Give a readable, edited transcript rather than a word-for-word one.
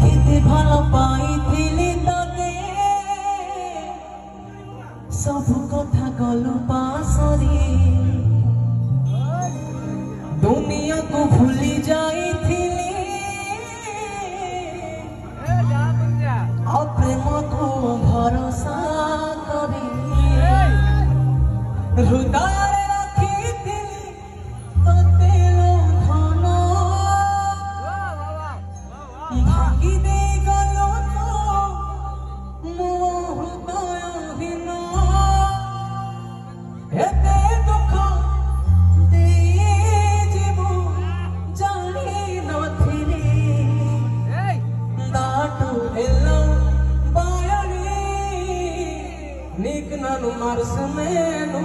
কেতে ভালো পাইছিলি তোকে সবু কথা গলু পাশরি দুনিয়াକୁ ভুলি যাইছিলি ଆଉ ପ୍ରେମକୁ ଭରସା କରି ହୃଦୟରେ ରଖିଥିଲି ତୋତେ ଧନ ଭାଙ୍ଗି ଦେଇ ଗଲୁ ମୋ ହୃଦୟହୀନ ଏତେ ଦୁଃଖ ଦେଇଯିବୁ ଜାଣିନଥିଲି ଦାଟୁ ହେଲ ବାୟଣୀ ନିକ ନାନୁ ମାର୍ସ ମେନୁ